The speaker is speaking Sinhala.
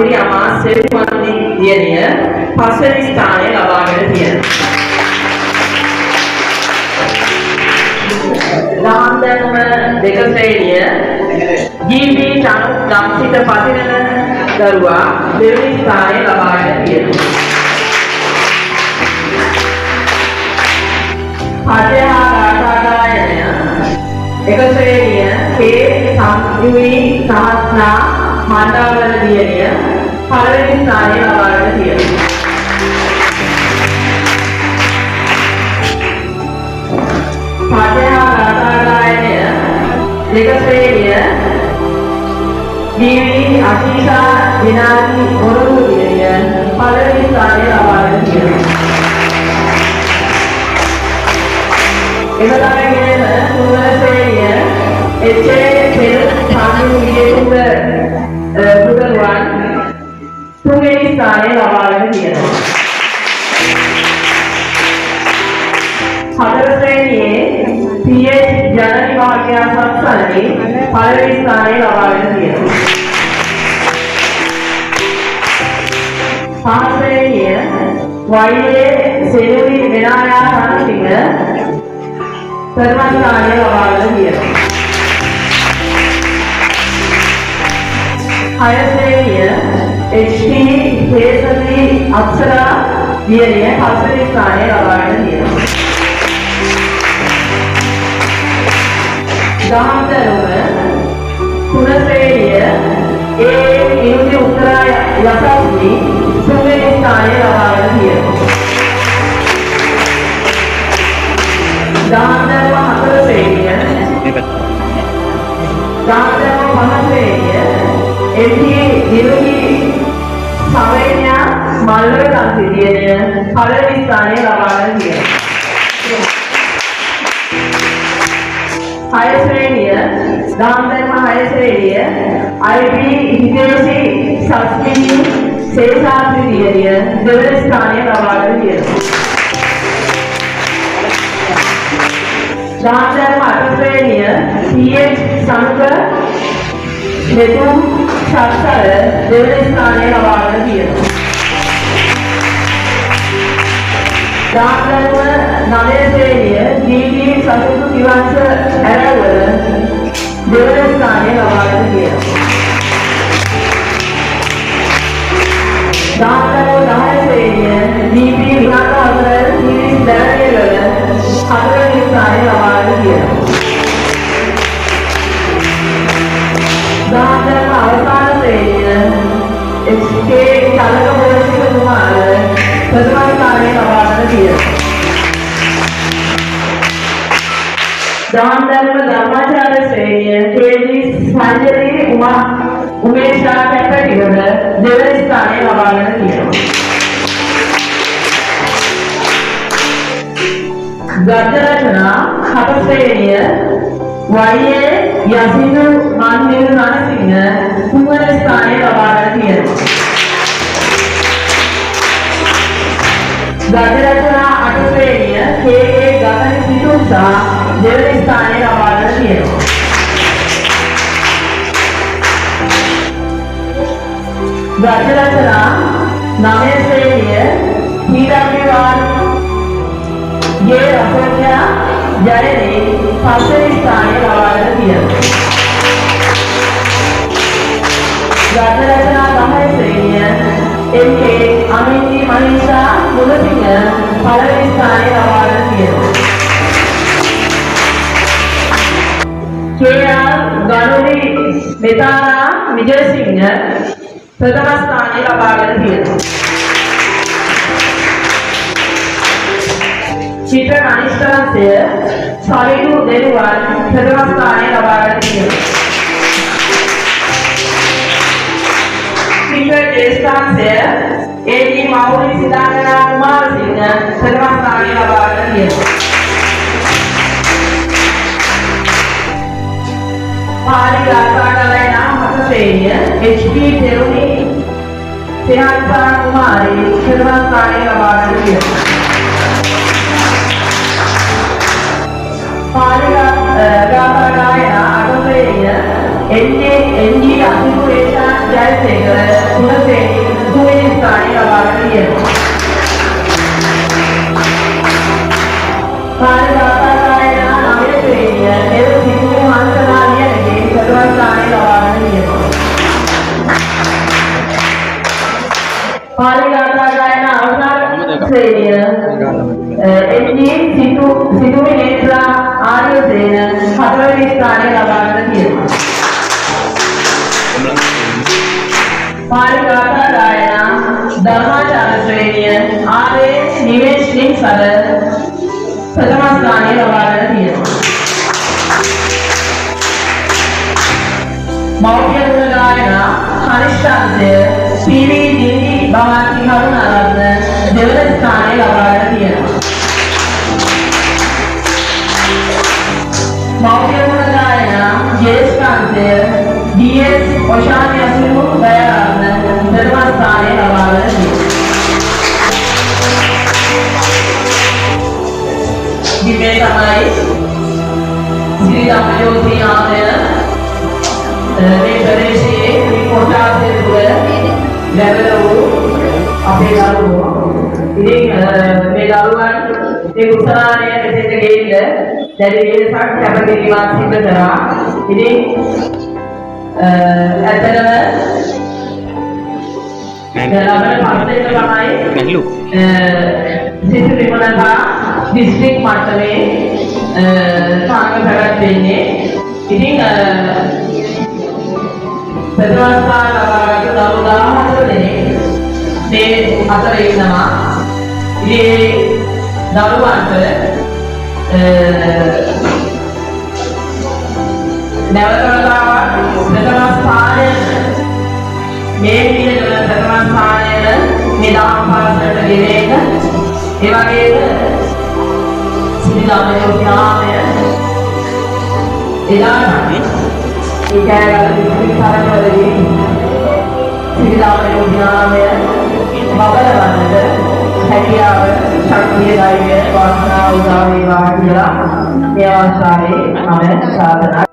මන්දිරි අමා සෙල්වන්දි දියණිය පස්වෙනි ස්ථානය ලබාගෙන තියෙනවා. දාන්දනම දෙක ශ්‍රේණිය ජීවී චනු ගම්සිත පතිරණ දරුවා දෙවෙනි ස්ථානය ලබාගෙන තියෙනවා. පදයා ගාථාගායනය එක ශ්‍රේණිය කේ සංයුයි සහස්නා මණ්ඩාවල දියණිය පළවෙනි ස්ථානය ලබාගෙන තියෙනවා. පදයා ගාථාගායනය දෙක ශ්‍රේණිය ජීවී අකීසා විනාඩි ඔරුදු දියණිය පළවෙනි ස්ථානය ලබාගෙන තියෙනවා. එවදාගෙන තුන්වන ශ්‍රේණිය එච්.ඒ. පෙර සාමු විජේතුංග පුදරුවන් තුන්වෙනි ස්ථානය ලබාගෙන තියෙනවා. හතර ශ්‍රේණියේ පී.එච්. ජනනි භාග්‍යා සත්සනි පළවෙනි ස්ථානය ලබාගෙන තියෙනවා. පහ ශ්‍රේණිය වයි.ඒ. සෙනුවි මෙනායා රණසිංහ ප්‍රථම ස්ථානය ලබාගෙන තියෙනවා. හය ශ්‍රේණිය එච්.ටී. හේසලි අක්ෂරා දියණිය පළවෙනි ස්ථානය ලබාගෙන තියෙනවා. දහම්දරුම තුන ශ්‍රේණිය ඒ ඉනුදි උත්තරා යසස්වි තුන්වෙනි ස්ථානය ලබාගෙන තියෙනවා. දහම්දරුම හතර ශ්‍රේණිය දහම්දරුම පහ ශ්‍රේණිය එම්.ටී. නිරුගි සවේන්‍යා මල්වර ගම්සි දියණිය පළවෙනි ස්ථානය ලබාගෙන තියෙනවා. හය ශ්‍රේණිය දාම්දර්ම හය ශ්‍රේණිය අයි.පී. හිතේසි සස්මිනි සේසාත්‍රි දියණිය දෙවන ස්ථානය ලබාගෙන තියෙනවා. දාම්දර්ම අට ශ්‍රේණිය පී.එච්. සනුක මෙතුම් සත්සර දෙවන ස්ථානය ලබාගෙන තියෙනවා. දාම්දර්ම නවය ශ්‍රේණිය ජී.ටී. සතුටු කිවංශ ඇරවල දෙවන ස්ථානය ලබාගෙන තියෙනවා. දාම්දර්ම 10 ශ්‍රේණිය ජී.පී. විහාරවල හිරිස් දැරණියවල හතරවෙනි ස්ථානය ලබාගෙන තියෙනවා. දාම්දර්ම අවසාන ශ්‍රේණිය එච්.කේ. චලක පොරසික කුමාර ප්‍රථම ස්ථානය ලබාගෙන තියෙනවා. දාම්දර්ම ධර්මාචාර්ය ශ්‍රේණිය කේ.ජී. සංජලී උමේෂා කැපටිවල දෙවන ස්ථානය ලබාගෙන තියෙනවා. ගද්‍ය රචනා හත ශ්‍රේණිය වයි.ඒ. යසිනු මන්දිර රණසිංහ තුන්වන ස්ථානය ලබාගෙන තියෙනවා. ගද්‍ය රචනා අට ශ්‍රේණිය කේ.ඒ. ගගන සිතුසා දෙවන ස්ථානය ලබාගෙන තියෙනවා. ගද්‍ය රචනා නවය ශ්‍රේණිය පී.ඩබ්ලිව්.ආර්. ගේ රසෝඥා ජයනේ පස්වෙනි ස්ථානය ලබාගෙන තියෙනවා. ගද්‍ය රචනා 10 ශ්‍රේණිය එම්.කේ. අමින්දි මනීෂා මුලසිංහ පළවෙනි ස්ථානය ලබාගෙන තියෙනවා. කේ.ආර්. ගනුලි මෙතාරා විජයසිංහ ප්‍රථම ස්ථානය ලබාගෙන තියෙනවා. චිත්‍ර අනිෂ්ඨාංශය සරිදු දෙනුවන් ප්‍රථම ස්ථානය ලබාගෙන තියෙනවා. චිත්‍ර දේශාංශය ඒ.ඩී. මෞලි සිතාගනා කුමාරසිංහ ප්‍රථම ස්ථානය ලබාගෙන තියෙනවා. පාලි ගාථාගායන හත ශ්‍රේණිය එච්.පී. තෙරුණි සිහාන්තා කුමාරී ප්‍රථම ස්ථානය ලබාගෙන තියෙනවා. පාලි ගාථාගායන අට ශ්‍රේණිය එන්.ජී. අතිපුරේෂා ජයසේකර තුන ශ්‍රේණිය පාලිගාථා ගායන අවසන් ශ්‍රේණිය එන්ජී සිතුමි නේත්‍රා ආර්යසේන හතරවෙනි ස්ථානය ලබාගෙන තියෙනවා. පාලිගාථා ගායන ධර්මාචාර්ය ශ්‍රේණිය ආරේ නිවේෂ් නිසර ප්‍රථම ස්ථානය ලබාගෙන තියෙනවා. මෞර්ය ගුණ ගායන කනිෂ්ඨාංශය පීවී දීනි භවන්ති කරුණාරත්න දෙවන ස්ථානය ලබාගෙන තියෙනවා. මෞර්ය ගුණ ගායන ජේෂ්ඨාංශය ඩීඑස් ඔෂානි අසුරු දයාරත්න දෙවන ස්ථානය ලබාගෙන තියෙනවා. දිවේ තමයි ශ්‍රී රාමයෝති ආමය මේ ප්‍රදේශයේ මේ කොටාසේ තුළ ලැබෙන වූ අපේ දරුවෝ ඉතින් මේ දරුවන් මේ කුසලානය මෙතෙන්ට ගෙයිද දැඩි වෙනසක් කැපකිරීමක් සිදු කරා. ඉතින් ඇත්තටම ලබන පස්සේ තමයි සිසු විමලතා දිස්ත්‍රික් මට්ටමේ සංඝ පැවැත්වෙන්නේ. ඉතින් ප්‍රතිවස්ථා ලබාගත් දරුවෝ 14 දෙනෙක් මේ අතර ඉන්නවා. ඉතින් දරුවන්ට නැවතවතාවක් ප්‍රථම ස්ථානය මේ විදිහට ප්‍රථම ස්ථානය මේ දාන පාසලට ගෙන එක ඒ වගේම ශ්‍රී රාමයෝති ආමය එදාට ඒකයි විස්තරවලදී ශ්‍රී රාමයෝති ආමය බබලවන්නට හැකියාව ශක්තිය ධෛර්යය වාසනාව උදා වේවා කියලා මේ අවස්ථාවේ මම සාදරයෙන්